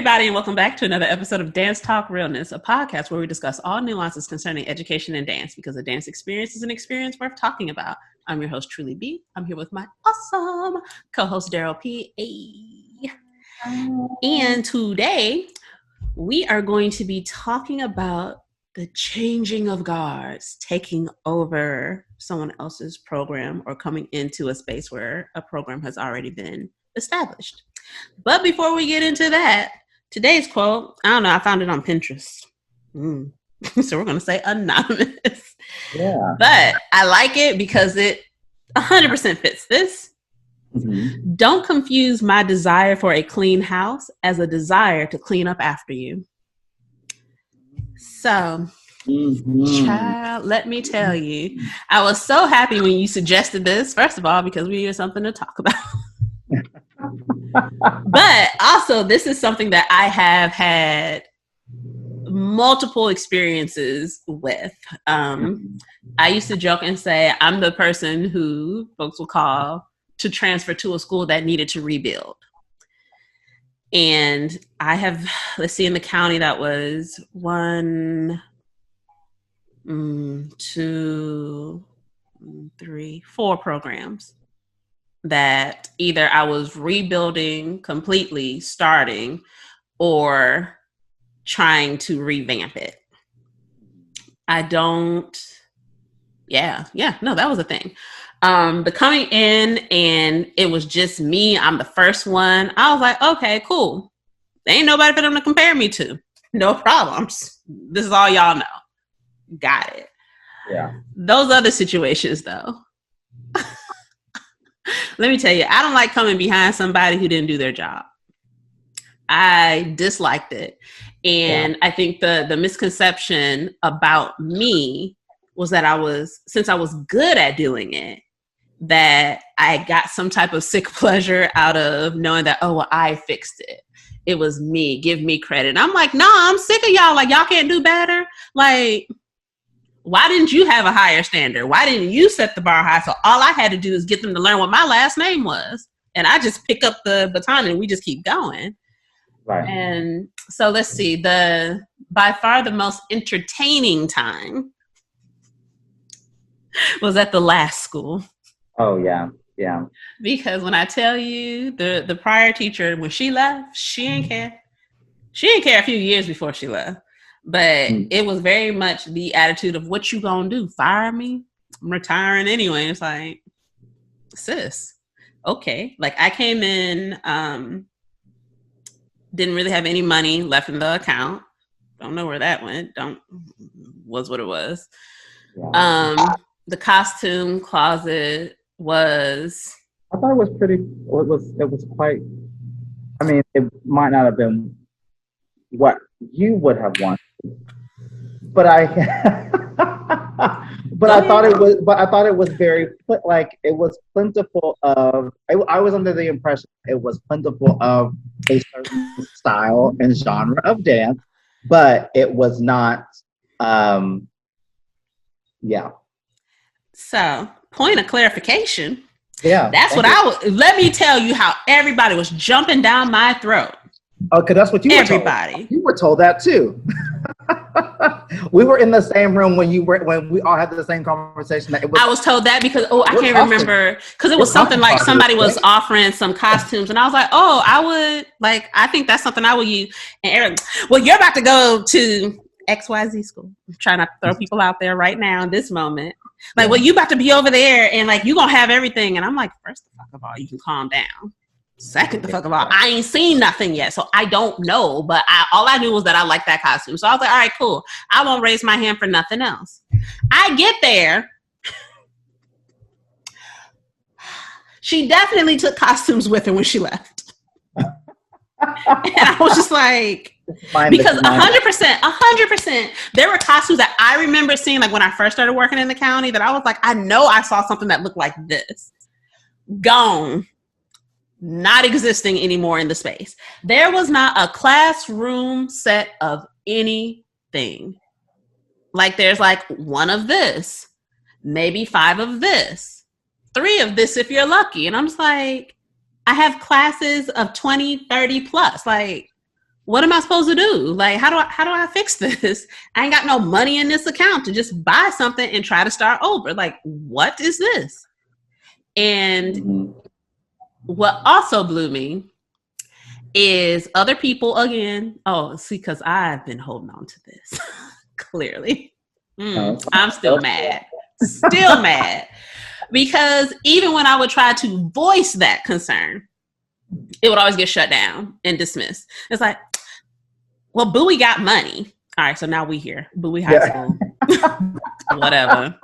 everybody, and welcome back to another episode of Dance Talk Realness, a podcast where we discuss all nuances concerning education and dance, because a dance experience is an experience worth talking about. I'm your host, Truly B. I'm here with my awesome co-host, Daryl P. And today, we are going to be talking about the changing of guards, taking over someone else's program or coming into a space where a program has already been established. But before we get into that, today's quote, I don't know, I found it on Pinterest. So we're going to say anonymous. Yeah. But I like it because it 100% fits this. Mm-hmm. Don't confuse my desire for a clean house as a desire to clean up after you. So, child, let me tell you, I was so happy when you suggested this, first of all, because we needed something to talk about. But also, this is something that I have had multiple experiences with. I used to joke and say I'm the person who folks will call to transfer to a school that needed to rebuild. And I have, let's see, in the county that was 1, 2, 3, 4 programs that either I was rebuilding completely, starting, or trying to revamp it. That was a thing. The coming in and it was just me, I'm the first one. I was like, okay, cool. There ain't nobody for them to compare me to. No problems. This is all y'all know. Got it. Yeah. Those other situations though, let me tell you, I don't like coming behind somebody who didn't do their job. I disliked it. And I think the misconception about me was that since I was good at doing it, that I got some type of sick pleasure out of knowing that, oh, well, I fixed it. It was me. Give me credit. And I'm like, nah, I'm sick of y'all. Like, y'all can't do better. Like, why didn't you have a higher standard? Why didn't you set the bar high? So all I had to do is get them to learn what my last name was. And I just pick up the baton and we just keep going. Right. And so let's see, by far the most entertaining time was at the last school. Oh, yeah. Yeah. Because when I tell you the prior teacher, when she left, she didn't care. She didn't care a few years before she left. But it was very much the attitude of what you gonna do? Fire me? I'm retiring anyway. It's like, sis, okay. Like I came in, didn't really have any money left in the account. Don't know where that went. Was what it was. Yeah. The costume closet was. I thought it was pretty. It was quite. I mean, it might not have been what you would have wanted, but I thought it was very like it was plentiful of. I was under the impression it was plentiful of a certain style and genre of dance, but it was not. Yeah. So, point of clarification. Yeah. That's what let me tell you how everybody was jumping down my throat. Okay, that's what you were told. Everybody. You were told that too. We were in the same room when we all had the same conversation. I was told that because I can't remember, because it was something like somebody was offering some costumes and I was like, oh, I think that's something I will use. And Eric, well, you're about to go to XYZ school. I'm trying not to throw people out there right now in this moment. Like, well, you about to be over there and like, you gonna have everything. And I'm like, first of all, you can calm down. Second of all, I ain't seen nothing yet. So I don't know, but all I knew was that I liked that costume. So I was like, all right, cool. I won't raise my hand for nothing else. I get there. She definitely took costumes with her when she left. And I was just like, because 100%, there were costumes that I remember seeing, like when I first started working in the county, that I was like, I know I saw something that looked like this. Gone. Not existing anymore in the space. There was not a classroom set of anything. Like there's like 1 of this, maybe 5 of this, 3 of this if you're lucky. And I'm just like, I have classes of 20, 30 plus. Like, what am I supposed to do? Like, how do I fix this? I ain't got no money in this account to just buy something and try to start over. Like, what is this? And what also blew me is other people again. Oh, see, because I've been holding on to this. Clearly. I'm still mad. Still mad. Because even when I would try to voice that concern, it would always get shut down and dismissed. It's like, well, Bowie got money. All right, so now we here. Bowie High School. Whatever.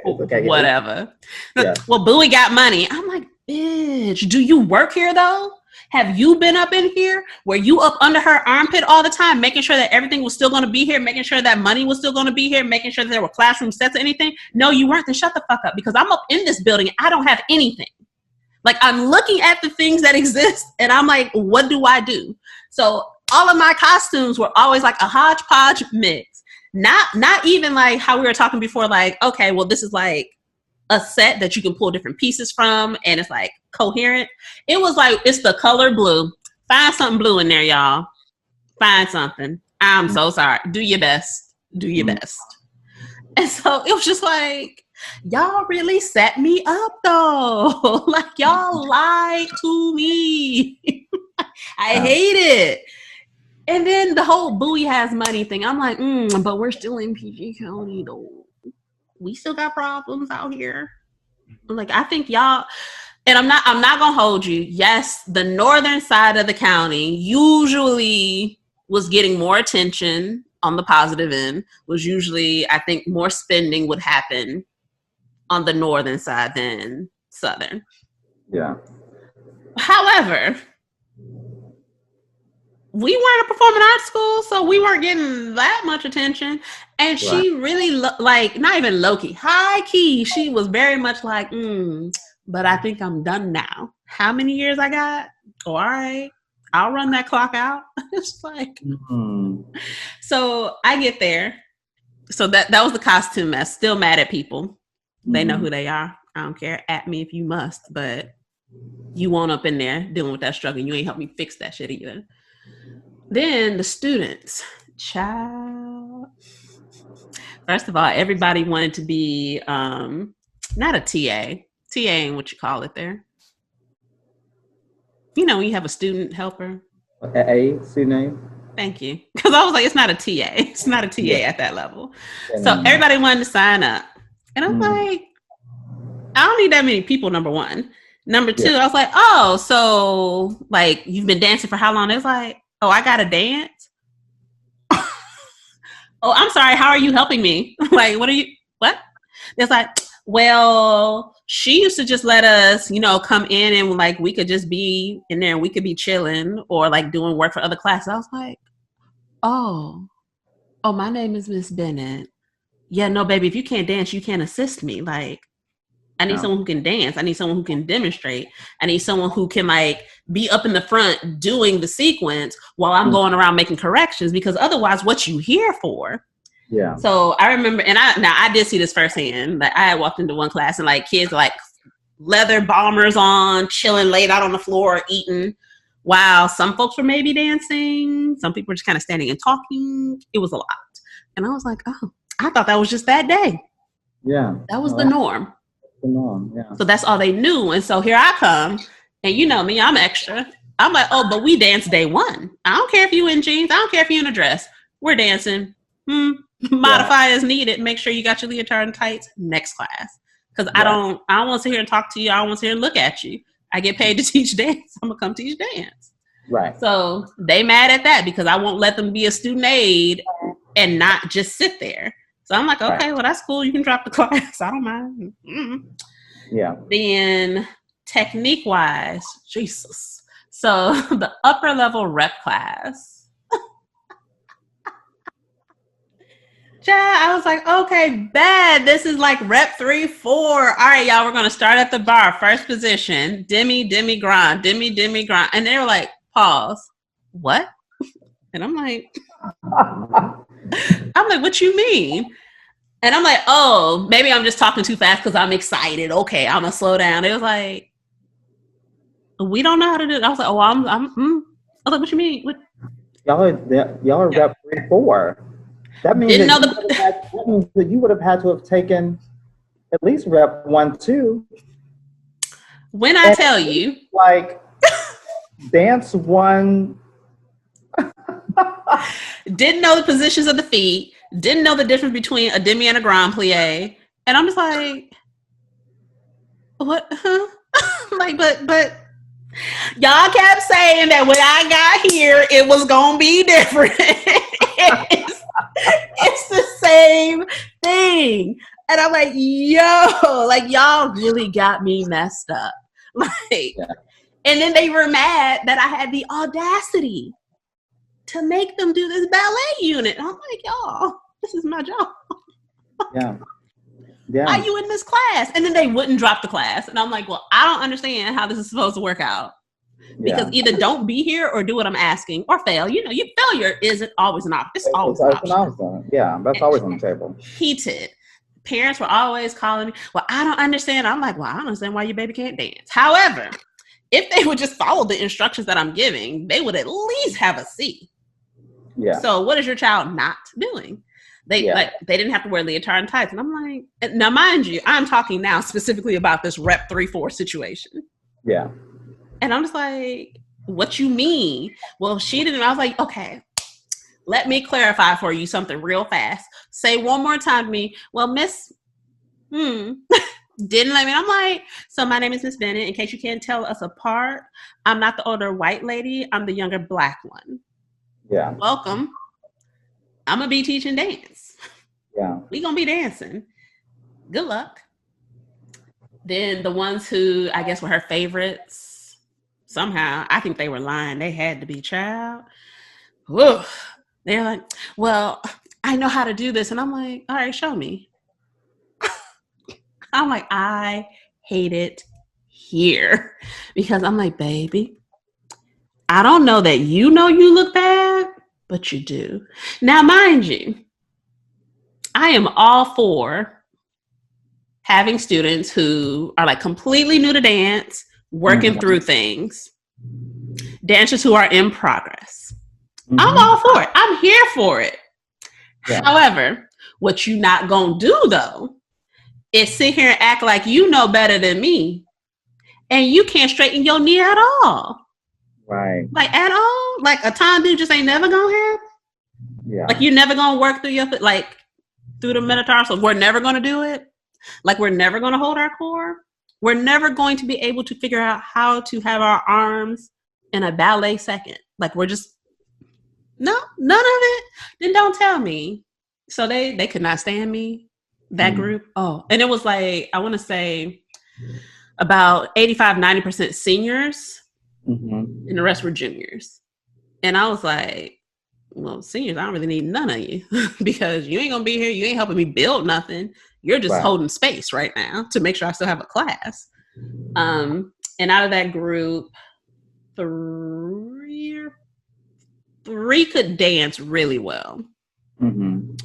Okay, whatever. Yeah. Well, Bowie got money. I'm like, bitch, do you work here though? Have you been up in here? Were you up under her armpit all the time, making sure that everything was still going to be here, making sure that money was still going to be here, making sure that there were classroom sets or anything? No, you weren't. Then shut the fuck up, because I'm up in this building. I don't have anything. Like, I'm looking at the things that exist and I'm like, what do I do? So all of my costumes were always like a hodgepodge mix. Not even like how we were talking before, like, okay, well, this is like a set that you can pull different pieces from and it's like coherent. It was like, it's the color blue. Find something blue in there, y'all. Find something. I'm so sorry. Do your best. Do your best. And so it was just like, y'all really set me up though. Like, y'all lied to me. I hate it. And then the whole Bowie has money thing. I'm like, but we're still in PG County though. We still got problems out here. Like, I think y'all, and I'm not gonna hold you. Yes, the northern side of the county usually was getting more attention on the positive end. Was usually, I think, more spending would happen on the northern side than southern. Yeah. However, we weren't a performing arts school, so we weren't getting that much attention. And she really, like, not even low-key, high-key, she was very much like, but I think I'm done now. How many years I got? Oh, all right, I'll run that clock out. It's like, So I get there. So that was the costume mess. Still mad at people. They know who they are. I don't care. At me if you must, but you won't up in there dealing with that struggle. You ain't helped me fix that shit either. Then the students, child. First of all, everybody wanted to be not a TA. TA ain't what you call it there. You know, when you have a student helper. student name. Thank you. Because I was like, it's not a TA. It's not a TA at that level. So everybody wanted to sign up. And I'm like, I don't need that many people, number one. Number two, I was like, oh, so like you've been dancing for how long? It's like, oh, I gotta dance? Oh, I'm sorry, how are you helping me? Like, what? It's like, well, she used to just let us, come in and like we could just be in there and we could be chilling or like doing work for other classes. I was like, oh, my name is Miss Bennett. Yeah, no, baby, if you can't dance, you can't assist me. Like, I need someone who can dance. I need someone who can demonstrate. I need someone who can like be up in the front doing the sequence while I'm going around making corrections, because otherwise what you here for? Yeah. So I remember, and I did see this firsthand. Like, I had walked into one class and like kids like leather bombers on, chilling, laid out on the floor, eating, while some folks were maybe dancing. Some people were just kind of standing and talking. It was a lot. And I was like, oh, I thought that was just that day. Yeah. That was the norm. Yeah. So that's all they knew. And so here I come, and you know me, I'm extra. I'm like, oh, but we dance day one. I don't care if you in jeans. I don't care if you in a dress. We're dancing. Modify as needed. Make sure you got your leotard and tights. Next class. Because I don't want to sit here and talk to you. I don't want to sit here and look at you. I get paid to teach dance. I'm gonna come teach dance. Right. So they mad at that because I won't let them be a student aide and not just sit there. So I'm like, okay, well, that's cool. You can drop the class. I don't mind. Yeah. Then technique-wise, Jesus. So the upper level rep class. I was like, okay, bad. This is like rep 3, 4. All right, y'all, we're going to start at the bar. First position, demi grand. And they were like, pause. What? And I'm like, what you mean? And I'm like, oh, maybe I'm just talking too fast because I'm excited. Okay, I'm gonna slow down. It was like, we don't know how to do it. I was like, oh, I was like, what you mean? What? Y'all are rep 3-4. That means Didn't that know the you would have had to have taken at least rep 1-2. when I And tell you, like dance one. didn't know the positions of the feet, didn't know the difference between a demi and a grand plie, and I'm just like, what? Huh? Like, but y'all kept saying that when I got here, it was gonna be different. It's the same thing. And I'm like, yo, like y'all really got me messed up. Like, Yeah. and then they were mad that I had the audacity to make them do this ballet unit. And I'm like, y'all, this is my job. Yeah. Yeah. Why are you in this class? And then they wouldn't drop the class. And I'm like, well, I don't understand how this is supposed to work out. Because either don't be here or do what I'm asking or fail. You know, failure isn't always an option. It's always an option. Yeah, that's always on the table. Heated. Parents were always calling me, well, I don't understand. I'm like, well, I don't understand why your baby can't dance. However, if they would just follow the instructions that I'm giving, they would at least have a C. Yeah. So what is your child not doing? They didn't have to wear leotard and tights. And I'm like, now mind you, I'm talking now specifically about this rep 3-4 situation. Yeah. And I'm just like, what you mean? Well, she didn't. I was like, okay, let me clarify for you something real fast. Say one more time to me. Well, Miss, didn't let me. I'm like, so my name is Miss Bennett. In case you can't tell us apart, I'm not the older white lady. I'm the younger black one. Yeah. Welcome. I'm going to be teaching dance. Yeah. We going to be dancing. Good luck. Then the ones who I guess were her favorites, somehow, I think they were lying. They had to be child. Whoa. They're like, well, I know how to do this. And I'm like, all right, show me. I'm like, I hate it here. Because I'm like, baby, I don't know that you know you look bad, but you do. Now, mind you, I am all for having students who are like completely new to dance, working through things, dancers who are in progress. I'm all for it. I'm here for it. Yeah. However, what you not gonna do though is sit here and act like you know better than me and you can't straighten your knee at all. Right. Like at all? Like a tendu just ain't never gonna happen? Yeah. Like you're never gonna work through your foot, like through the metatarsals. We're never gonna do it. Like we're never gonna hold our core. We're never going to be able to figure out how to have our arms in a ballet second. Like we're just, no, none of it. Then don't tell me. So they could not stand me, that group. Oh, and it was like, I want to say about 85-90% seniors and the rest were juniors. And I was like, well, seniors, I don't really need none of you because you ain't gonna be here. You ain't helping me build nothing. You're just holding space right now to make sure I still have a class. And out of that group, three could dance really well. And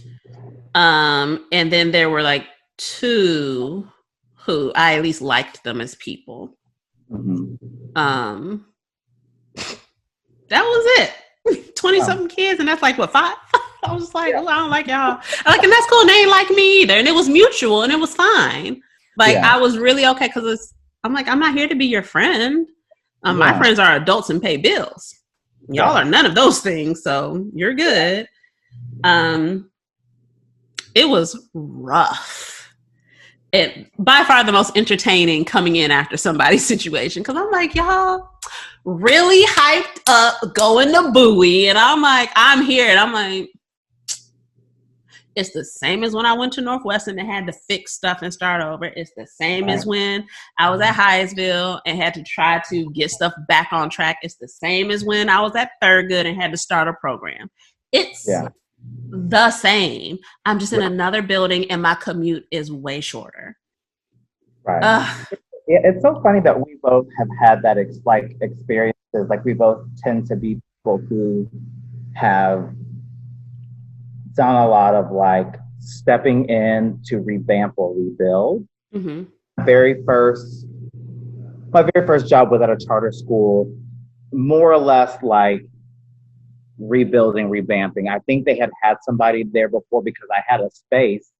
then there were like 2 who I at least liked them as people. That was it. 20-something kids, and that's like what, 5? I was just like, oh, I don't like y'all. Like, and that's cool. And they ain't like me either, and it was mutual, and it was fine. Like, I was really okay because I'm like, I'm not here to be your friend. My friends are adults and pay bills. Y'all are none of those things, so you're good. It was rough. It by far the most entertaining coming in after somebody's situation because I'm like, y'all really hyped up going to Bowie, and I'm like, I'm here, and I'm like, it's the same as when I went to Northwestern and had to fix stuff and start over. It's the same as when I was at Hyattsville and had to try to get stuff back on track. It's the same as when I was at Thurgood and had to start a program. It's the same. I'm just in another building and my commute is way shorter. Right. It's so funny that we both have had that experiences. Like we both tend to be people who have done a lot of like stepping in to revamp or rebuild. My very first job was at a charter school, more or less like rebuilding, revamping. I think they had somebody there before because I had a space.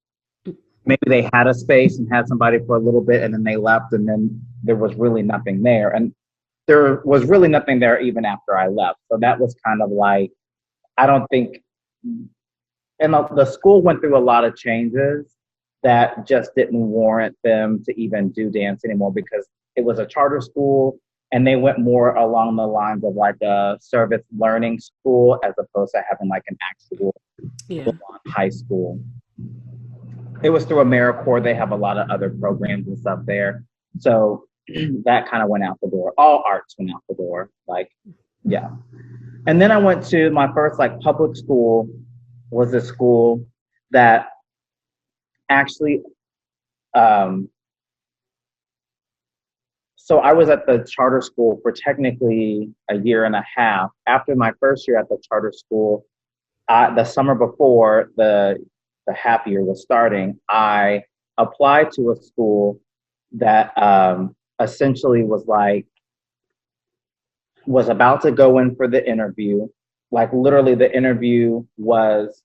Maybe they had a space and had somebody for a little bit and then they left and then there was really nothing there. And there was really nothing there even after I left. So that was kind of like, I don't think, and the school went through a lot of changes that just didn't warrant them to even do dance anymore because it was a charter school and they went more along the lines of like a service learning school as opposed to having like an actual high school. It was through AmeriCorps. They have a lot of other programs and stuff there. So that kind of went out the door. All arts went out the door. Like, yeah. And then I went to my first like public school was a school that actually, so I was at the charter school for technically a year and a half. After my first year at the charter school, the summer before the half year was starting, I applied to a school that essentially was about to go in for the interview. Like literally the interview was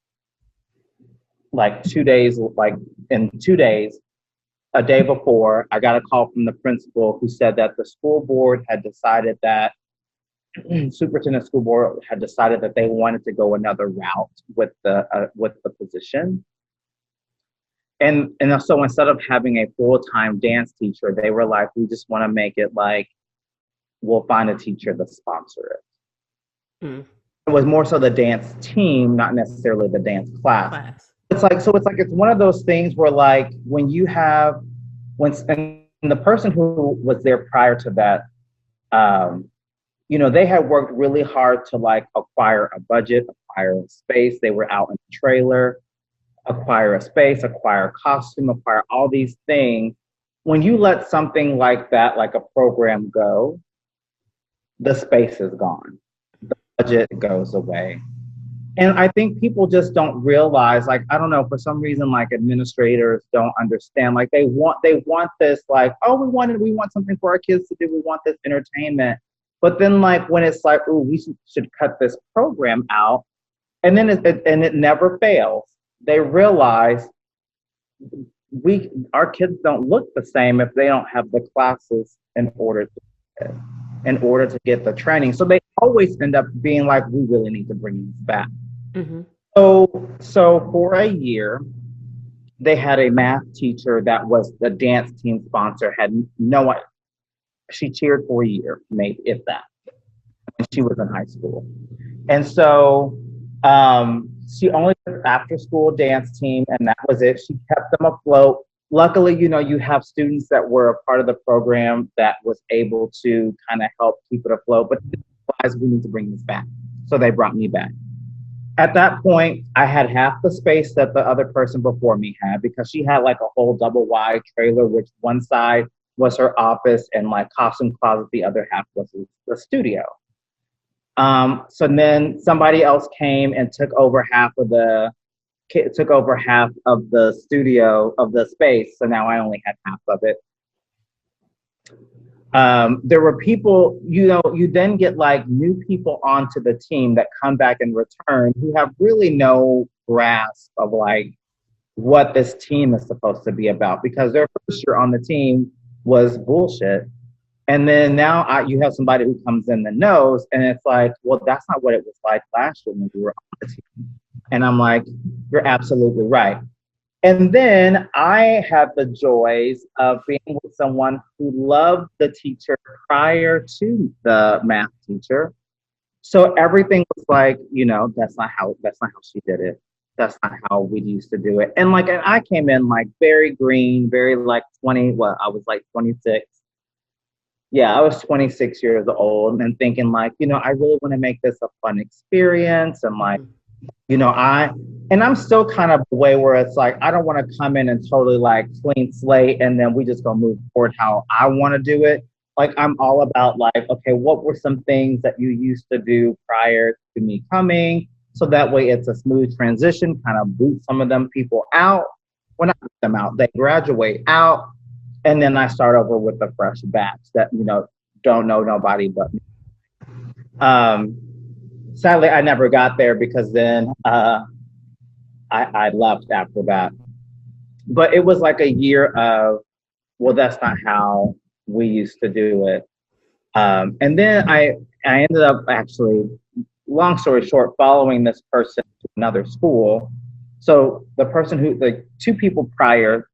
like 2 days, like in 2 days, a day before, I got a call from the principal who said that the school board had decided that superintendent school board had decided that they wanted to go another route with the position. And so instead of having a full-time dance teacher, they were like, we just want to make it like, we'll find a teacher to sponsor it. Mm. It was more so the dance team, not necessarily the dance class. It's one of those things where like when the person who was there prior to that, they had worked really hard to like acquire a budget, acquire a space. They were out in the trailer, acquire a space, acquire a costume, acquire all these things. When you let something like that, like a program go, the space is gone. The budget goes away. And I think people just don't realize, like, I don't know, for some reason, like administrators don't understand, like they want this, like, oh, we want something for our kids to do. We want this entertainment. But then like, when it's like, oh, we should cut this program out. And then it never fails. They realize our kids don't look the same if they don't have the classes in order to get the training. So they always end up being like, we really need to bring this back. Mm-hmm. So for a year, they had a math teacher that was the dance team sponsor, she cheered for a year, maybe if that, when she was in high school. And so she only did after school dance team and that was it. She kept them afloat. Luckily, you have students that were a part of the program that was able to kind of help keep it afloat, but we need to bring this back. So they brought me back. At that point, I had half the space that the other person before me had because she had like a whole double wide trailer, which one side was her office and like costume closet, the other half was the studio. So then somebody else came and took over half of the studio, of the space. So now I only had half of it. There were people, you then get like new people onto the team that come back in return who have really no grasp of like what this team is supposed to be about because their first year on the team was bullshit. And then now you have somebody who comes in that knows, and it's like, well, that's not what it was like last year when we were on the team. And I'm like, you're absolutely right. And then I had the joys of being with someone who loved the teacher prior to the math teacher. So everything was like, that's not how she did it. That's not how we used to do it. And I came in like very green, very like 20, I was like 26. Yeah, I was 26 years old and thinking like, I really want to make this a fun experience. And like, I'm still kind of the way where it's like, I don't want to come in and totally like clean slate and then we just go move forward how I want to do it. Like, I'm all about like, okay, what were some things that you used to do prior to me coming? So that way it's a smooth transition, kind of boot some of them people out. Well, not boot them out, they graduate out. And then I start over with a fresh batch that, don't know nobody but me. sadly, I never got there because then I left after that. But it was like a year of, well, that's not how we used to do it. And then I ended up actually, long story short, following this person to another school. So the two people prior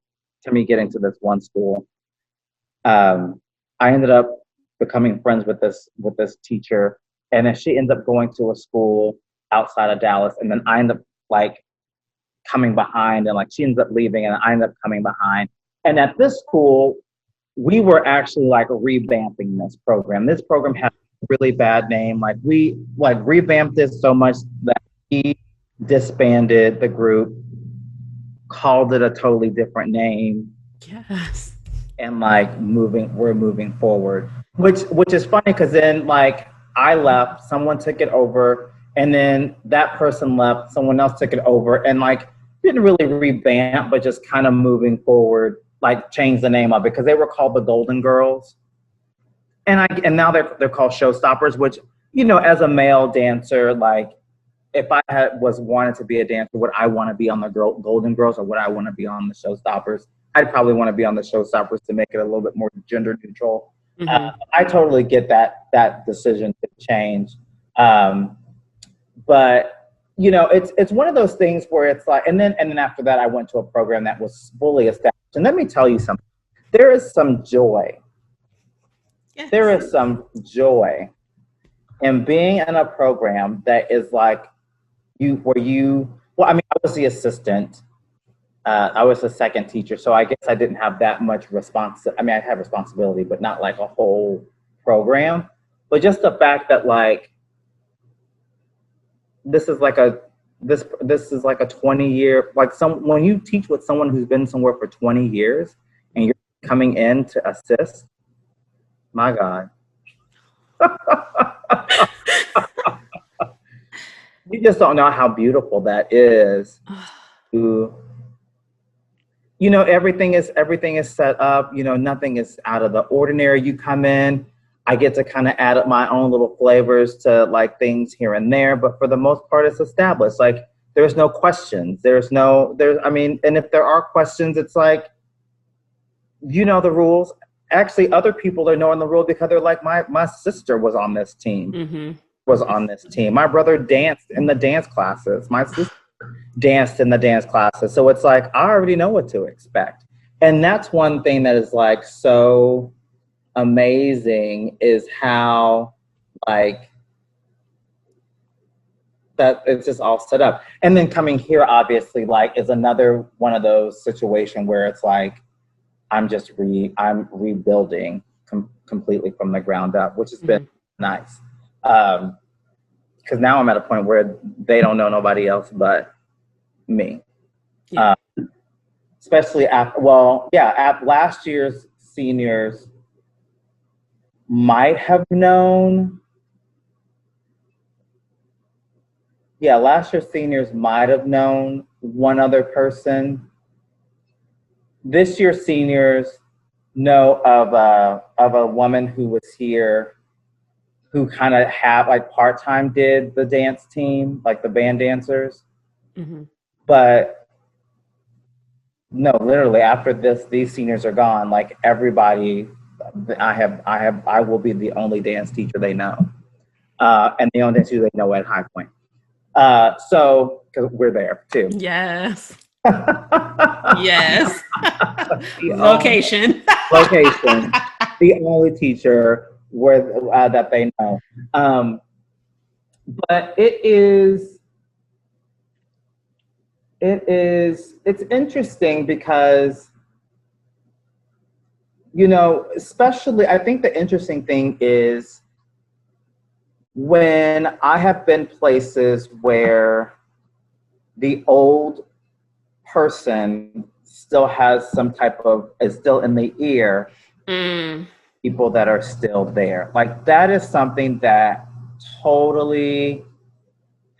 to me getting to this one school, I ended up becoming friends with this teacher, and then she ended up going to a school outside of Dallas, and then I ended up like coming behind, and like she ends up leaving, and I ended up coming behind. And at this school, we were actually like revamping this program. This program had a really bad name. Like we like revamped it so much that we disbanded the group, called it a totally different name. Yes. And like we're moving forward, which is funny because then like I left, someone took it over, and then that person left, someone else took it over, and like didn't really revamp, but just kind of moving forward, like changed the name of it because they were called the Golden Girls, and now they're called Showstoppers. Which, you know, as a male dancer, like if I was wanted to be a dancer, would I want to be on the Golden Girls or would I want to be on the Showstoppers? I'd probably want to be on the Showstoppers to make it a little bit more gender neutral. Mm-hmm. I totally get that decision to change. But you know, it's one of those things where it's like, and then after that, I went to a program that was fully established. And let me tell you something. There is some joy. Yes. There is some joy in being in a program that is like well, I mean, I was the assistant. I was the second teacher, so I guess I didn't have that much I mean, I had responsibility, but not like a whole program. But just the fact that like this is like a 20-year, like when you teach with someone who's been somewhere for 20 years and you're coming in to assist, my God. You just don't know how beautiful that is. You know, everything is set up, you know, nothing is out of the ordinary. You come in, I get to kind of add up my own little flavors to like things here and there, but for the most part it's established. Like there's no questions. I mean, and if there are questions, it's like, you know the rules. Actually, other people are knowing the rules because they're like, my sister was on this team. Mm-hmm. Was on this team. My brother danced in the dance classes. My sister danced in the dance classes. So it's like, I already know what to expect. And that's one thing that is like so amazing is how like that it's just all set up. And then coming here obviously like is another one of those situations where it's like, I'm rebuilding completely from the ground up, which has been nice. Because now I'm at a point where they don't know nobody else but me. Yeah. Especially after last year's seniors might have known. Yeah, last year's seniors might have known one other person. This year's seniors know of a woman who was here who kind of have like part-time did the dance team, like the band dancers. Mm-hmm. But no, literally after these seniors are gone, like everybody, I will be the only dance teacher they know. And the only dance teacher they know at High Point. So, because we're there too. Yes. Yes. Location. The only teacher that they know. But it's interesting because, you know, especially I think the interesting thing is when I have been places where the old person still has is still in the ear, people that are still there. Like that is something that totally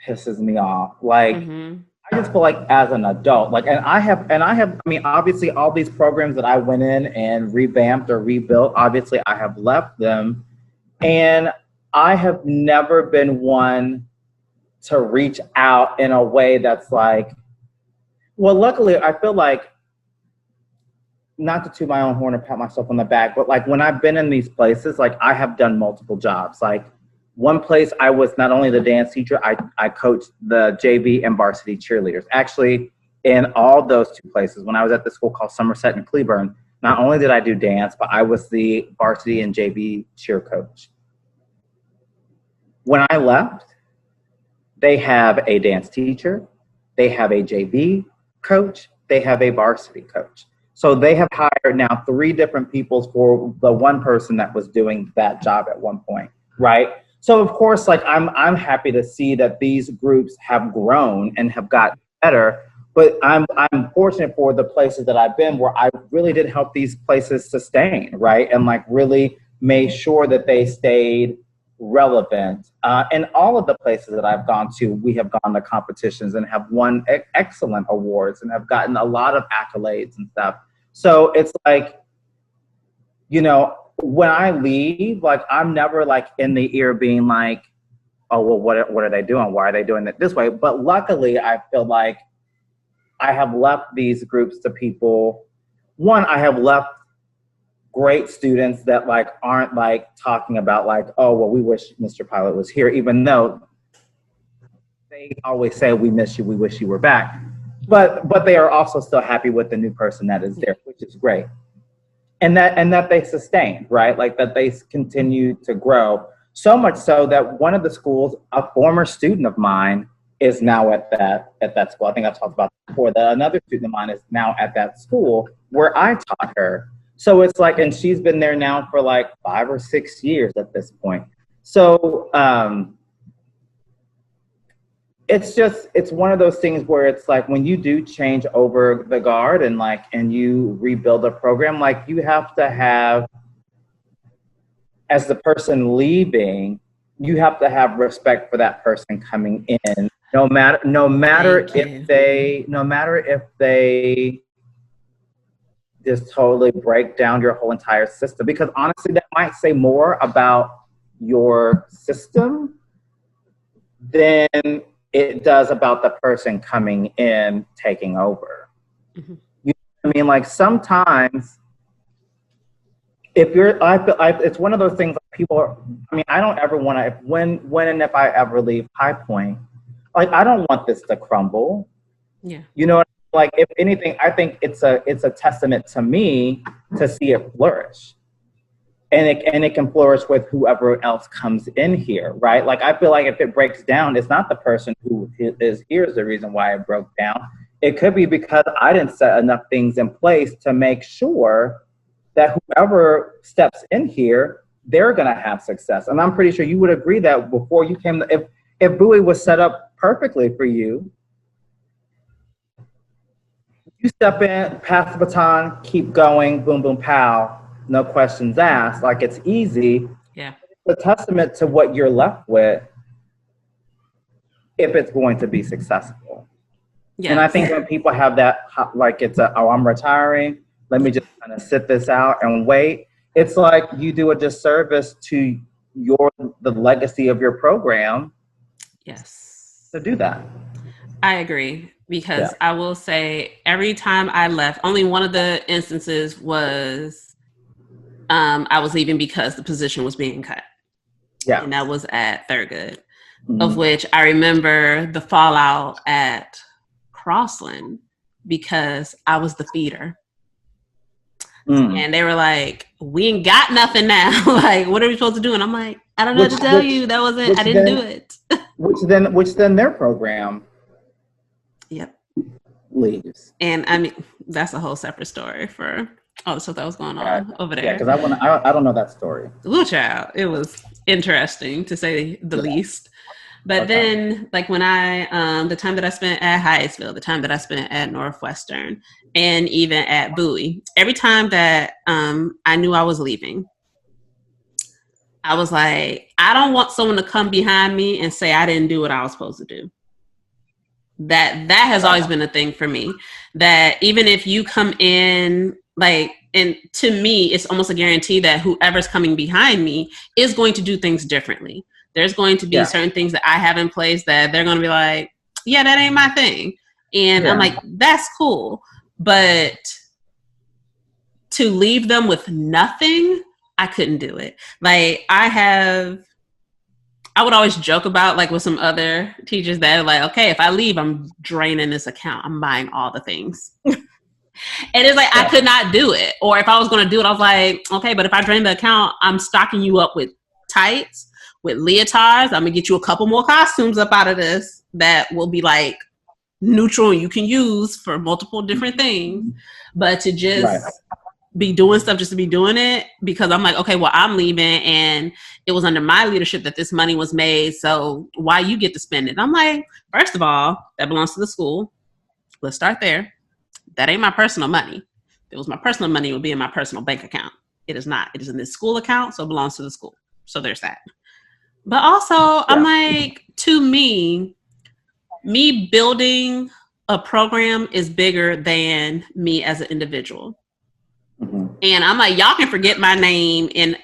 pisses me off. Like I just feel like as an adult, like, I mean, obviously all these programs that I went in and revamped or rebuilt, obviously I have left them, and I have never been one to reach out in a way that's like, well, luckily I feel like, not to toot my own horn or pat myself on the back, but like when I've been in these places, like I have done multiple jobs. Like one place I was not only the dance teacher, I coached the JV and varsity cheerleaders. Actually, in all those two places, when I was at the school called Somerset and Cleburne, not only did I do dance, but I was the varsity and JV cheer coach. When I left, they have a dance teacher, they have a JV coach, they have a varsity coach. So they have hired now 3 different people for the one person that was doing that job at one point, right? So of course, like I'm happy to see that these groups have grown and have gotten better, but I'm fortunate for the places that I've been where I really did help these places sustain, right? And like really made sure that they stayed relevant. And all of the places that I've gone to, we have gone to competitions and have won excellent awards and have gotten a lot of accolades and stuff. So it's like, you know, when I leave, like I'm never like in the ear being like, oh, well, what are they doing? Why are they doing it this way? But luckily, I feel like I have left these groups to people. One, I have left great students that like aren't like talking about like, oh, well, we wish Mr. Pilot was here, even though they always say, we miss you, we wish you were back. But they are also still happy with the new person that is there, which is great. And that they sustain, right? Like that they continue to grow. So much so that one of the schools, a former student of mine, is now at that school. I think I've talked about that before, that another student of mine is now at that school where I taught her. So it's like, and she's been there now for like 5 or 6 years at this point. So it's one of those things where it's like when you do change over the guard and you rebuild a program, like you have to have, as the person leaving, you have to have respect for that person coming in, no matter if they just totally break down your whole entire system. Because honestly, that might say more about your system than it does about the person coming in, taking over. Mm-hmm. You know what I mean? Like sometimes, it's one of those things like people are, I mean, I don't ever want to, when and if I ever leave High Point, like I don't want this to crumble. Yeah. You know what I mean? Like if anything, I think it's a testament to me to see it flourish. And it can flourish with whoever else comes in here, right? Like I feel like if it breaks down, it's not the person who is here is the reason why it broke down. It could be because I didn't set enough things in place to make sure that whoever steps in here, they're gonna have success. And I'm pretty sure you would agree that before you came, if Bowie was set up perfectly for you, you step in, pass the baton, keep going, boom, boom, pow, no questions asked, like it's easy. Yeah. It's a testament to what you're left with if it's going to be successful. Yeah. And I think when people have that, like I'm retiring, let me just kind of sit this out and wait. It's like you do a disservice to the legacy of your program. Yes. To do that. I agree. Because I will say every time I left, only one of the instances was I was leaving because the position was being cut. Yeah. And that was at Thurgood, of which I remember the fallout at Crossland because I was the feeder. And they were like, we ain't got nothing now. Like, what are we supposed to do? And I'm like, I don't know what to tell you. That wasn't, I didn't do it. which then their program. Yep. Leaves. And I mean, that's a whole separate story for all the stuff that was going on over there. Yeah, because I don't know that story. Little child. It was interesting to say the least. But then, like when the time that I spent at Hyattsville, the time that I spent at Northwestern, and even at Bowie, every time that I knew I was leaving, I was like, I don't want someone to come behind me and say I didn't do what I was supposed to do. That has always been a thing for me, that even if you come in, like, and to me, it's almost a guarantee that whoever's coming behind me is going to do things differently. There's going to be certain things that I have in place that they're going to be like, yeah, that ain't my thing. And I'm like, that's cool. But to leave them with nothing, I couldn't do it. Like I would always joke about like with some other teachers that are like, okay, if I leave, I'm draining this account. I'm buying all the things. And it's like, I could not do it. Or if I was going to do it, I was like, okay, but if I drain the account, I'm stocking you up with tights, with leotards. I'm going to get you a couple more costumes up out of this that will be like neutral and you can use for multiple different things. But to just be doing stuff just to be doing it, because I'm like, okay, well, I'm leaving and it was under my leadership that this money was made. So why you get to spend it? And I'm like, first of all, that belongs to the school. Let's start there. That ain't my personal money. If it was my personal money, it would be in my personal bank account. It is not. It is in this school account, so it belongs to the school. So there's that. But also, I'm like, to me building a program is bigger than me as an individual. And I'm like, y'all can forget my name in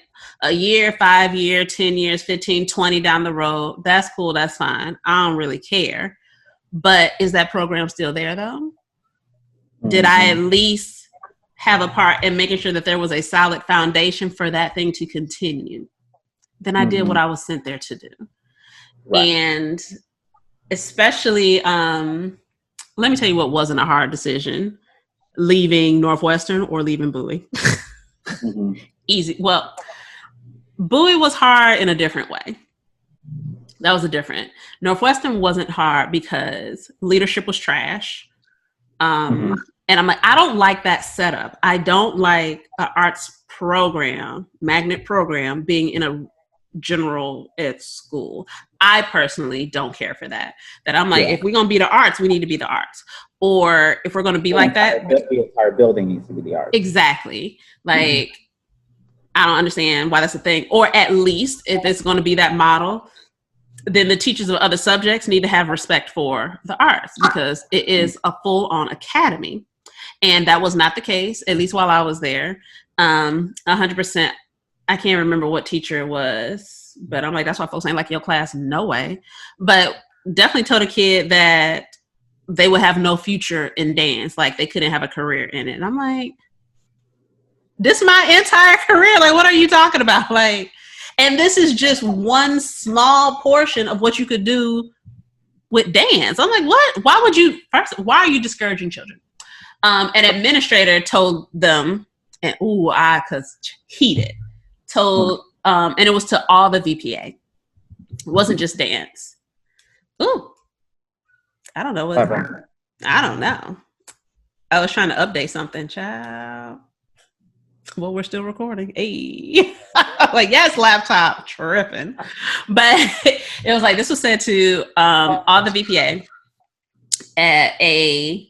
a year, 5 years, 10 years, 15, 20 down the road. That's cool. That's fine. I don't really care. But is that program still there though? Did I at least have a part in making sure that there was a solid foundation for that thing to continue? Then I did what I was sent there to do. And especially, let me tell you what wasn't a hard decision. Leaving Northwestern or leaving Bowie. Easy. Well, Bowie was hard in a different way. That was a different. Northwestern wasn't hard because leadership was trash. And I'm like, I don't like that setup. I don't like an arts program, magnet program, being in a general ed school. I personally don't care for that. That I'm like, if we're going to be the arts, we need to be the arts. Or if we're going to be like that. The entire building needs to be the arts. Exactly. Like, I don't understand why that's a thing. Or at least if it's going to be that model, then the teachers of other subjects need to have respect for the arts because it is a full-on academy. And that was not the case, at least while I was there. 100%. I can't remember what teacher it was, but I'm like, that's why folks ain't like your class. No way. But definitely told a kid that they would have no future in dance. Like they couldn't have a career in it. And I'm like, this is my entire career. Like, what are you talking about? Like, and this is just one small portion of what you could do with dance. I'm like, what? Why would you, first, why are you discouraging children? An administrator told them, and cause heated, told, and it was to all the VPA. It wasn't just dance. Ooh, I don't know. I don't know. I was trying to update something, child. Well, we're still recording. Hey. Like, yes, laptop, tripping. But it was like, this was said to all the VPA at a,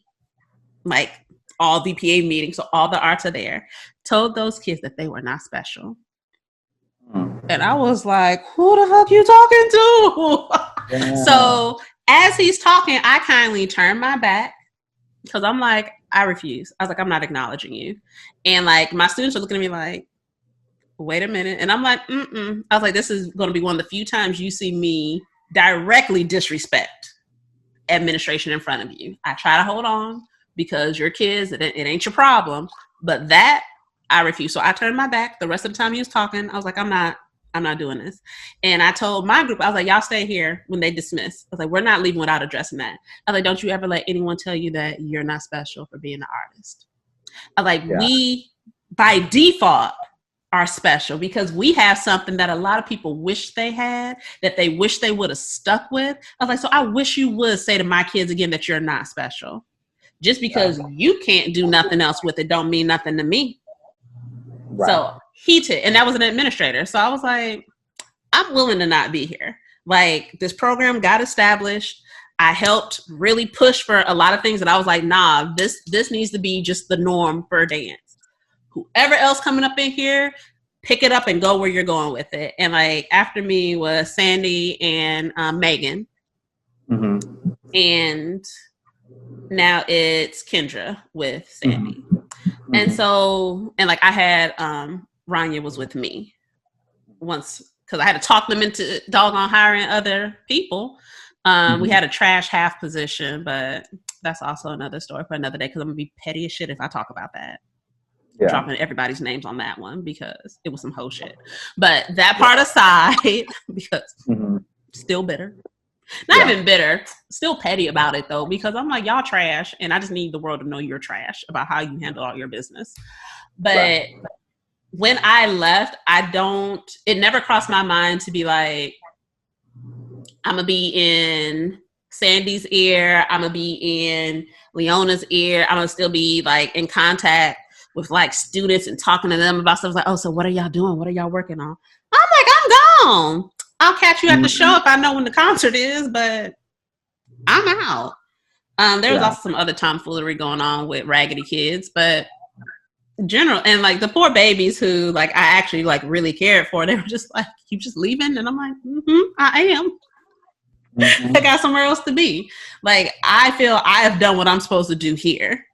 like, all VPA meeting. So all the arts are there. Told those kids that they were not special. And I was like, who the fuck you talking to? Yeah. So as he's talking, I kindly turned my back because I'm like, I refuse. I was like, I'm not acknowledging you. And like, my students are looking at me like, wait a minute. And I'm like, I was like, this is going to be one of the few times you see me directly disrespect administration in front of you. I try to hold on because you're kids, it ain't your problem. But that, I refuse. So I turned my back. The rest of the time he was talking, I was like, I'm not doing this. And I told my group, I was like, y'all stay here when they dismiss. I was like, we're not leaving without addressing that. I was like, don't you ever let anyone tell you that you're not special for being an artist. I was like, we, by default, are special because we have something that a lot of people wish they had, that they wish they would have stuck with. I was like, so I wish you would say to my kids again that you're not special. Just because you can't do nothing else with it don't mean nothing to me. Right. So heated, and that was an administrator. So I was like, I'm willing to not be here. Like, this program got established. I helped really push for a lot of things that I was like, nah, this needs to be just the norm for dance. Whoever else coming up in here, pick it up and go where you're going with it. And like, after me was Sandy and Megan. And now it's Kendra with Sandy. And so, and like I had, Rania was with me once because I had to talk them into doggone hiring other people. We had a trash half position, but that's also another story for another day because I'm going to be petty as shit if I talk about that. Yeah. Dropping everybody's names on that one because it was some whole shit. But that part aside, because still bitter. Not even bitter, still petty about it though, because I'm like, y'all trash, and I just need the world to know you're trash about how you handle all your business. But when I left, it never crossed my mind to be like, I'm gonna be in Sandy's ear, I'm gonna be in Leona's ear, I'm gonna still be like in contact with like students and talking to them about stuff like, oh, so what are y'all doing? What are y'all working on? I'm like, I'm gone. I'll catch you at the show if I know when the concert is, but I'm out. There was also some other tomfoolery going on with Raggedy Kids, but general, and like the poor babies who like I actually like really cared for, they were just like, you just leaving? And I'm like, I am. I got somewhere else to be. Like, I feel I have done what I'm supposed to do here.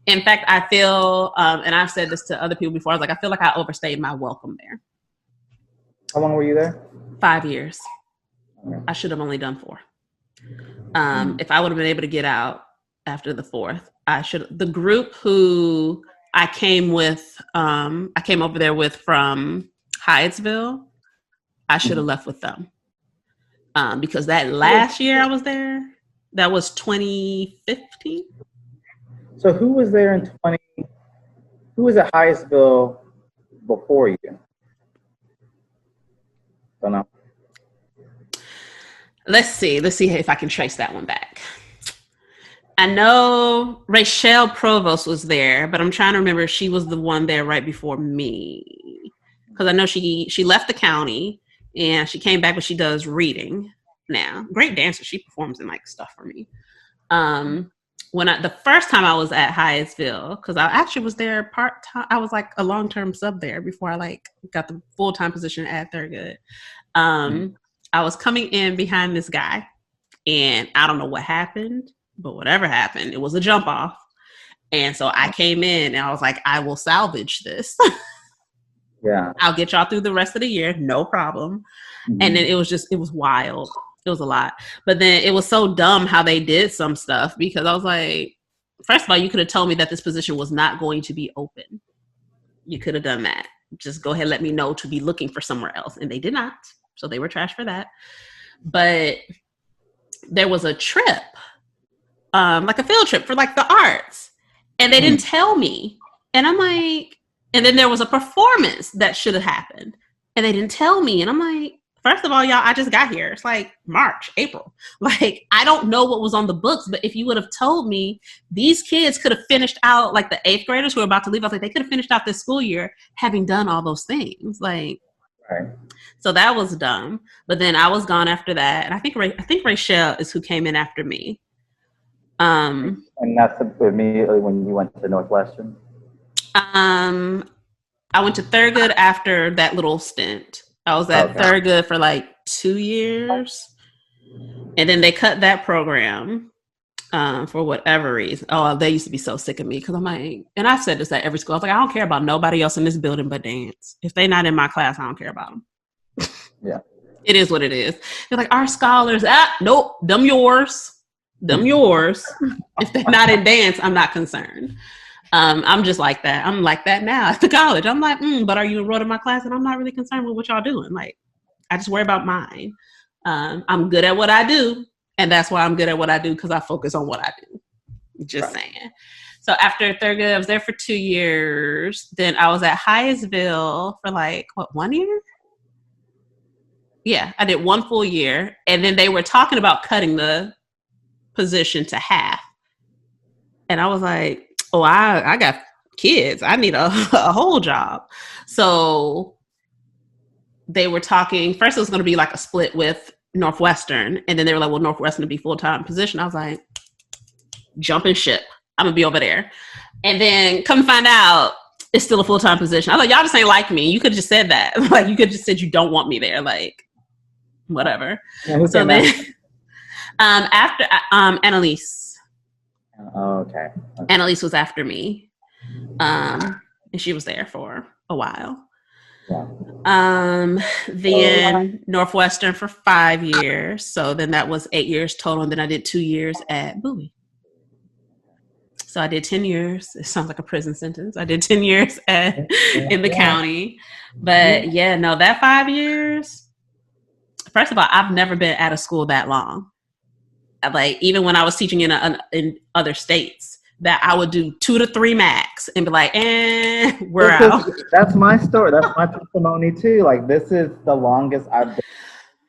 In fact, I feel, and I've said this to other people before, I was like, I feel like I overstayed my welcome there. How long were you there? 5 years. I should have only done 4. If I would have been able to get out after the 4th, the group who I came over there with from Hyattsville, I should have left with them. Because that last year I was there, that was 2015. So who was there in who was at Hyattsville before you? Don't know. Let's see if I can trace that one back. I know Rachel Provost was there, but I'm trying to remember if she was the one there right before me. Because I know she left the county and she came back, but she does reading now. Great dancer. She performs in like stuff for me. The first time I was at Hyattsville, because I actually was there part-time, I was like a long-term sub there before I like got the full-time position at Thurgood. I was coming in behind this guy, and I don't know what happened, but whatever happened, it was a jump off. And so I came in and I was like, I will salvage this. Yeah. I'll get y'all through the rest of the year. No problem. And then it was wild. It was a lot. But then it was so dumb how they did some stuff, because I was like, first of all, you could have told me that this position was not going to be open. You could have done that. Just go ahead and let me know to be looking for somewhere else. And they did not. So they were trash for that. But there was a trip, like a field trip for like the arts. And they didn't tell me. And I'm like, and then there was a performance that should have happened. And they didn't tell me. And I'm like, first of all, y'all, I just got here. It's like March, April. Like, I don't know what was on the books, but if you would have told me, these kids could have finished out, like the 8th graders who are about to leave, I was like, they could have finished out this school year having done all those things. Like, right. So that was dumb. But then I was gone after that. And I think Rachel is who came in after me. And that's immediately when you went to Northwestern? I went to Thurgood after that little stint. I was at Thurgood for like 2 years. And then they cut that program for whatever reason. Oh, they used to be so sick of me because I'm like, and I've said this at every school. I was like, I don't care about nobody else in this building but dance. If they're not in my class, I don't care about them. Yeah. It is what it is. They're like, our scholars, nope, them yours. If they're not in dance, I'm not concerned. I'm just like that. I'm like that now at the college. I'm like, but are you enrolled in my class? And I'm not really concerned with what y'all doing. Like, I just worry about mine. I'm good at what I do. And that's why I'm good at what I do, because I focus on what I do. Just saying. So after Thurgood, I was there for 2 years. Then I was at Hyattsville for like, 1 year? Yeah, I did 1 full year. And then they were talking about cutting the position to half. And I was like, oh, I got kids. I need a whole job. So they were talking, first it was going to be like a split with Northwestern. And then they were like, well, Northwestern would be full-time position. I was like, jumping ship. I'm going to be over there. And then come find out, it's still a full-time position. I was like, y'all just ain't like me. You could have just said that. Like, you could have just said you don't want me there. Like, whatever. Yeah, so then, after Annalise. Oh, okay. Annalise was after me. And she was there for a while. Yeah. Then Northwestern for 5 years. So then that was 8 years total. And then I did 2 years at Bowie. So I did 10 years. It sounds like a prison sentence. I did 10 years in the county. But yeah, no, that 5 years, first of all, I've never been out of school that long. Like, even when I was teaching in other states, that I would do 2 to 3 max and be like, we're out. That's my story. That's my testimony too. Like, this is the longest I've been.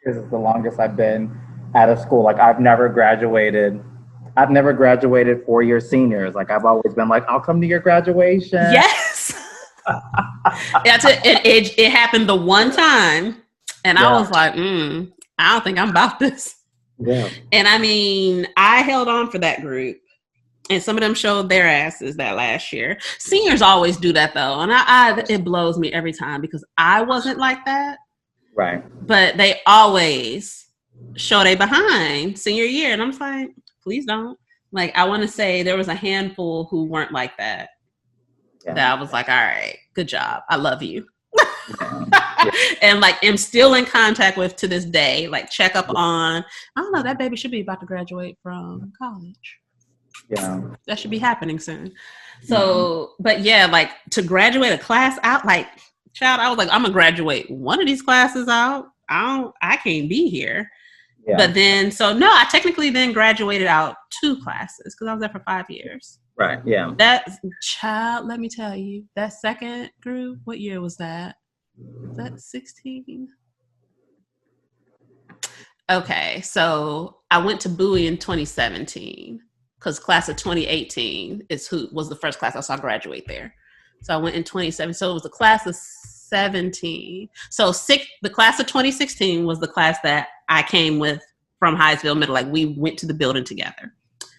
This is the longest I've been out of school. Like, I've never graduated 4-year seniors. Like, I've always been like, I'll come to your graduation. Yes. It happened the one time, and I was like, I don't think I'm about this. Yeah. And I mean, I held on for that group, and some of them showed their asses that last year. Seniors always do that though, and it blows me every time because I wasn't like that. Right. But they always show they behind senior year, and I'm just like, please don't. Like, I want to say there was a handful who weren't like that. Yeah. That I was like, all right, good job. I love you. Yeah. And like, am still in contact with to this day, like check up on, I don't know, that baby should be about to graduate from college. Yeah. That should be happening soon. So, but yeah, like to graduate a class out, like, child, I was like, I'm gonna graduate one of these classes out. I can't be here. Yeah. But then, so no, I technically then graduated out 2 classes because I was there for 5 years. Right. Yeah. That child, let me tell you, that second group, what year was that? Was that 16? Okay, so I went to Bowie in 2017 because class of 2018 was the first class I saw graduate there. So I went in 2017. So it was the class of 17. So the class of 2016 was the class that I came with from Highsville Middle. Like, we went to the building together.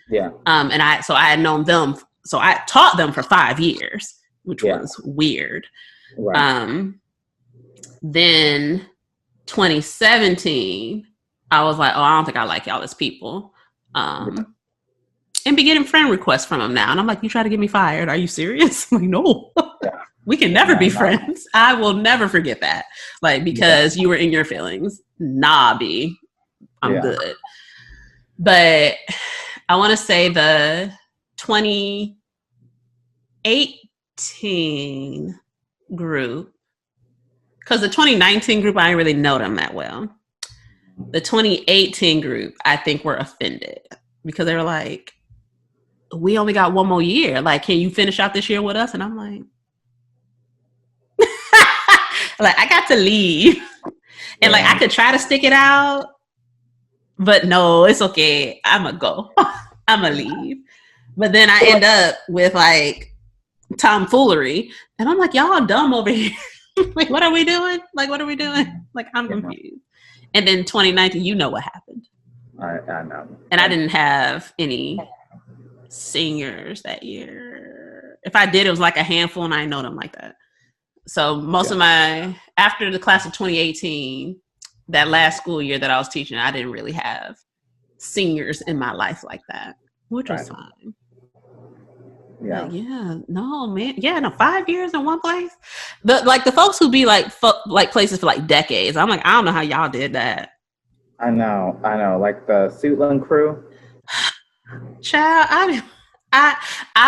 Yeah. And so I had known them. So I taught them for 5 years, which was weird. Right. Then 2017, I was like, oh, I don't think I like y'all as people. And be getting friend requests from them now. And I'm like, you try to get me fired? Are you serious? I'm like, no. Yeah. We can never be friends. I will never forget that. Like, because you were in your feelings. Nah, B. I'm good. But I want to say the 2018 group, because the 2019 group, I didn't really know them that well. The 2018 group, I think, were offended because they were like, we only got 1 more year. Like, can you finish out this year with us? And I'm like, I got to leave. And like, I could try to stick it out, but no, it's okay. I'm going to go. I'm going to leave. But then I end up with like tomfoolery. And I'm like, y'all dumb over here. Like, what are we doing? Like, what are we doing? Like, I'm confused. And then 2019, you know what happened. I know. And I didn't have any seniors that year. If I did, it was like a handful, and I didn't know them like that. So most of after the class of 2018, that last school year that I was teaching, I didn't really have seniors in my life like that, which was fine. Yeah. But no, man. Yeah, no, 5 years in one place. The folks who be like places for like decades. I'm like, I don't know how y'all did that. I know. Like the Suitland crew. Child, I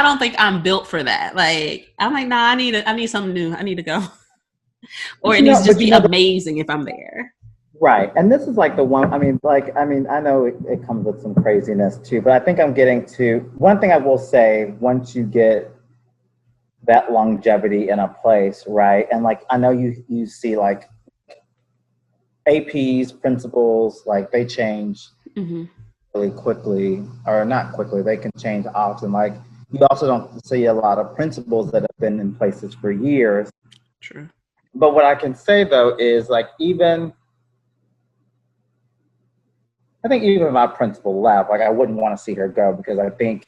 don't think I'm built for that. Like, I'm like, nah, I need something new. I need to go. Or it needs to just be amazing if I'm there. Right. And this is like the one, I know it comes with some craziness too, but I think I'm getting to, one thing I will say, once you get that longevity in a place, right? And like, I know you see like APs, principals, like they change really quickly, or not quickly, they can change often. Like, you also don't see a lot of principals that have been in places for years. True. But what I can say though is like, I think even if my principal left, like I wouldn't want to see her go, because I think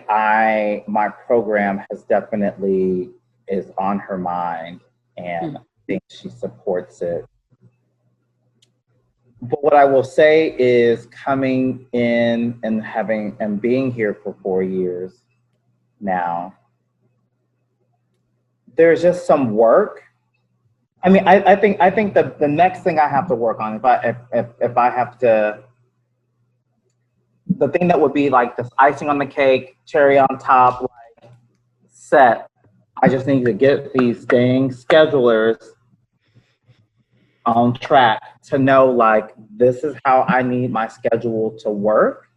my program has definitely is on her mind, and I think she supports it. But what I will say is, coming in and being here for 4 years now, there's just some work. I mean, I think the next thing I have to work on, if I have to, the thing that would be like the icing on the cake, cherry on top, like set. I just need to get these dang schedulers on track to know like this is how I need my schedule to work.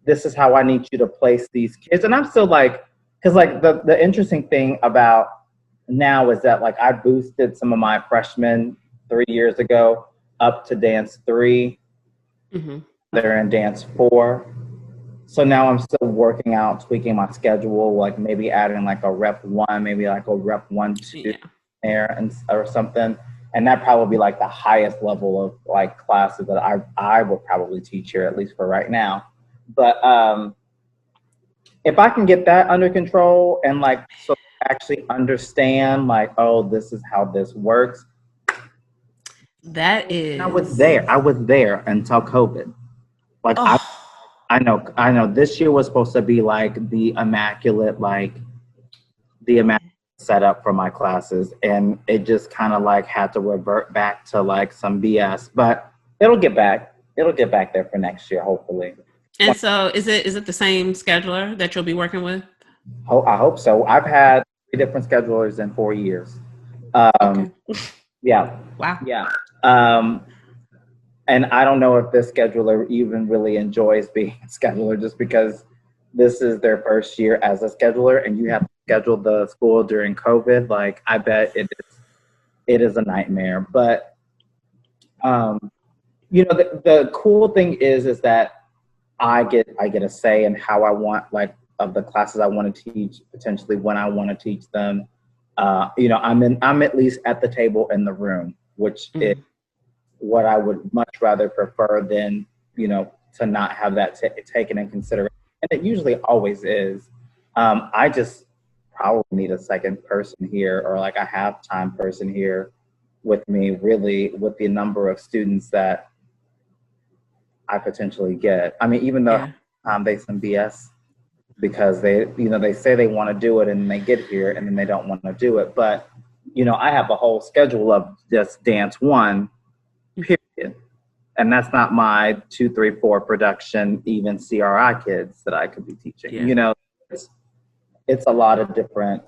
This is how I need you to place these kids. And I'm still like, because like the interesting thing about now is that like I boosted some of my freshmen 3 years ago up to dance 3. Mm-hmm. They're in dance 4. So now I'm still working out, tweaking my schedule, like maybe adding like a rep 1, maybe like a rep 1, 2 there and or something. And that probably be like the highest level of like classes that I will probably teach here, at least for right now. But if I can get that under control and like so actually understand like, oh, this is how this works. That is. I was there until COVID. Like I know this year was supposed to be like the immaculate setup for my classes, and it just kind of like had to revert back to like some BS, but it'll get back there for next year, hopefully. And so is it the same scheduler that you'll be working with? I hope so. I've had 3 different schedulers in 4 years. Okay. Yeah. Wow. Yeah. And I don't know if this scheduler even really enjoys being a scheduler, just because this is their first year as a scheduler and you have to schedule the school during COVID. Like, I bet it is a nightmare. But, the cool thing is that I get a say in how I want, like, of the classes I want to teach, potentially when I want to teach them. I'm at least at the table in the room, which is what I would much rather prefer than, to not have that taken in consideration. And it usually always is. I just probably need a second person here, or like a half-time person here with me, really, with the number of students that I potentially get. I mean, even though they some BS, because they say they want to do it and they get here and then they don't want to do it. But, I have a whole schedule of just dance 1, period. And that's not my 2, 3, 4 production, even CRI kids that I could be teaching. Yeah. It's a lot of different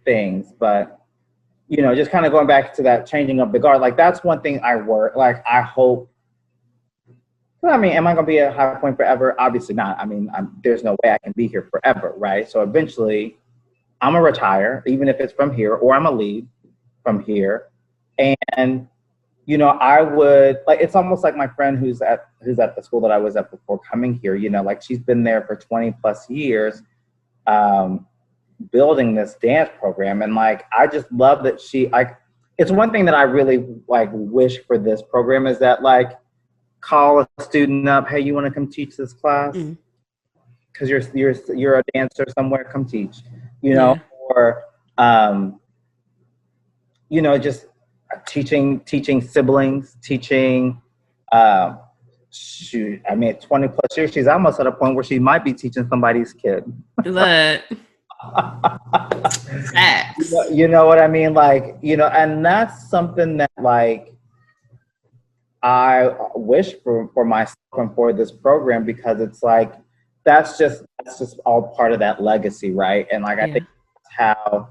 things, but, just kind of going back to that changing of the guard, like that's one thing I hope. I mean, am I going to be at High Point forever? Obviously not. I mean, there's no way I can be here forever, right? So eventually I'm going to retire, even if it's from here, or I'm going to leave from here. And, I would, like, it's almost like my friend who's at the school that I was at before coming here, like she's been there for 20 plus years, building this dance program. And like, I just love that it's one thing that I really like wish for this program is that like, call a student up, hey, you want to come teach this class? Because you're a dancer somewhere, come teach, or just teaching siblings, teaching. Shoot, I mean, 20 plus years, she's almost at a point where she might be teaching somebody's kid. Look. You know what I mean? Like, and that's something that like I wish for myself and for this program, because it's like that's just all part of that legacy, right? And like I think that's how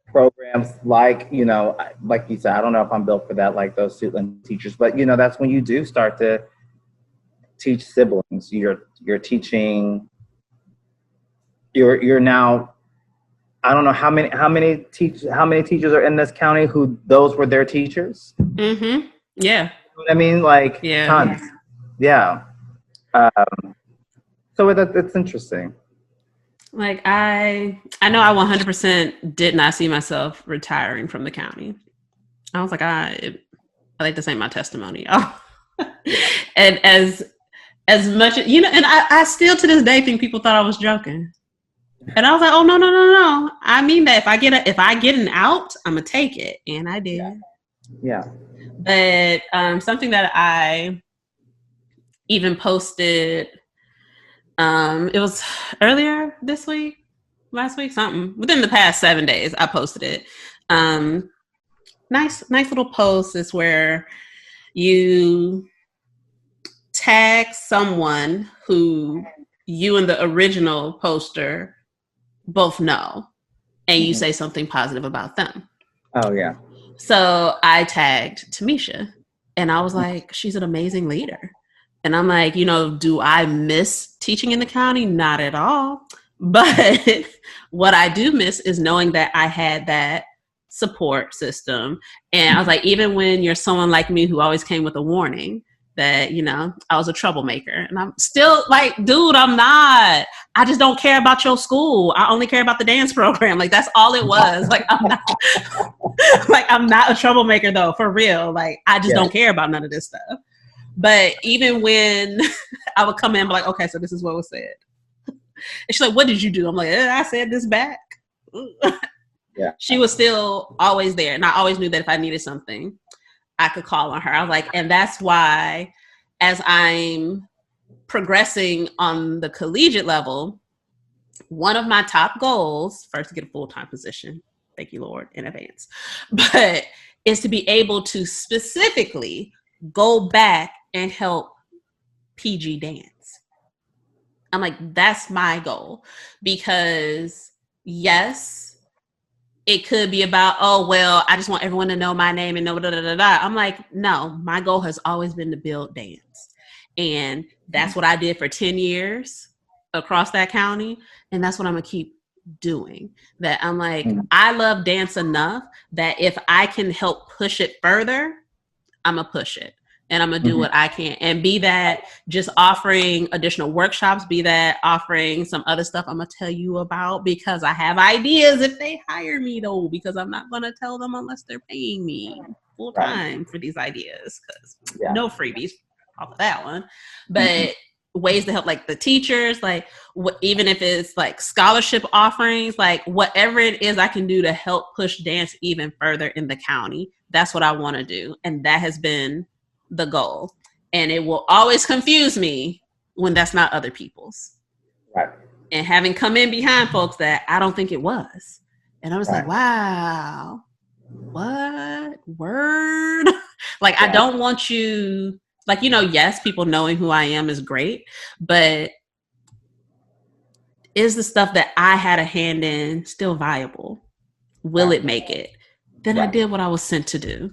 programs like like you said, I don't know if I'm built for that, like those Suitland teachers, but that's when you do start to teach siblings. You're teaching. You're now. I don't know how many teachers are in this county who those were their teachers. Mm-hmm. Yeah. You know what I mean? Like, tons. Yeah. So it's interesting. Like, I know I 100% did not see myself retiring from the county. I was like, I like this ain't my testimony. And as much, and I still to this day think people thought I was joking. And I was like, oh, no. I mean that if I get an out, I'm going to take it. And I did. Yeah. But something that I even posted, it was earlier this week. last week, something within the past 7 days. I posted it. Nice little post is where you tag someone who you and the original poster both know, and you say something positive about them. Oh yeah. So I tagged Tamisha, and I was like, she's an amazing leader. And I'm like, do I miss teaching in the county? Not at all. But what I do miss is knowing that I had that support system. And I was like, even when you're someone like me who always came with a warning that, I was a troublemaker. And I'm still like, dude, I'm not. I just don't care about your school. I only care about the dance program. Like, that's all it was. Like, I'm not a troublemaker though, for real. Like, I just don't care about none of this stuff. But even when I would come in and be like, okay, so this is what was said. And she's like, what did you do? I'm like, I said this back. Yeah. She was still always there. And I always knew that if I needed something, I could call on her. I was like, and that's why as I'm progressing on the collegiate level, one of my top goals, first to get a full-time position, thank you, Lord, in advance, but is to be able to specifically go back and help PG dance. I'm like, that's my goal, because yes, it could be about, oh, well, I just want everyone to know my name and know I'm like, no, my goal has always been to build dance. And that's what I did for 10 years across that county. And that's what I'm going to keep doing. That I'm like, I love dance enough that if I can help push it further, I'm going to push it. And I'm going to do what I can. And be that just offering additional workshops, be that offering some other stuff I'm going to tell you about, because I have ideas if they hire me, though, because I'm not going to tell them unless they're paying me full time for these ideas, because no freebies off of that one. But ways to help like the teachers, like even if it's like scholarship offerings, like whatever it is I can do to help push dance even further in the county, that's what I want to do. And that has been the goal. And it will always confuse me when that's not other people's. Right. And having come in behind folks that I don't think it was. And I was like, wow, what? Word? Like, I don't want you, like, yes, people knowing who I am is great, but is the stuff that I had a hand in still viable? Will it make it? Then I did what I was sent to do.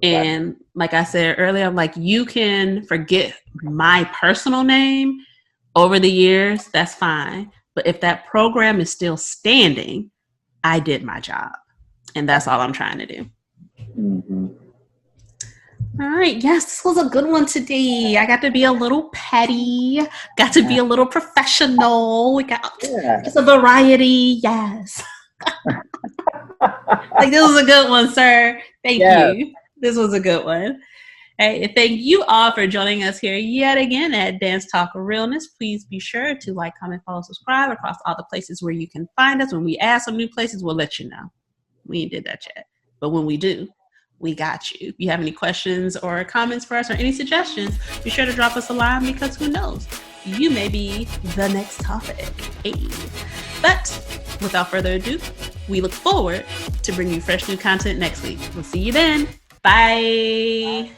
And like I said earlier, I'm like, you can forget my personal name over the years, that's fine. But if that program is still standing, I did my job. And that's all I'm trying to do. All right. Yes, this was a good one today. I got to be a little petty, got to be a little professional. We got just a variety. Yes. Like, this was a good one, sir. Thank you. This was a good one. Hey, and thank you all for joining us here yet again at Dance Talk Realness. Please be sure to like, comment, follow, subscribe across all the places where you can find us. When we add some new places, we'll let you know. We ain't did that yet. But when we do, we got you. If you have any questions or comments for us or any suggestions, be sure to drop us a line, because who knows? You may be the next topic. Hey. But without further ado, we look forward to bringing you fresh new content next week. We'll see you then. Bye.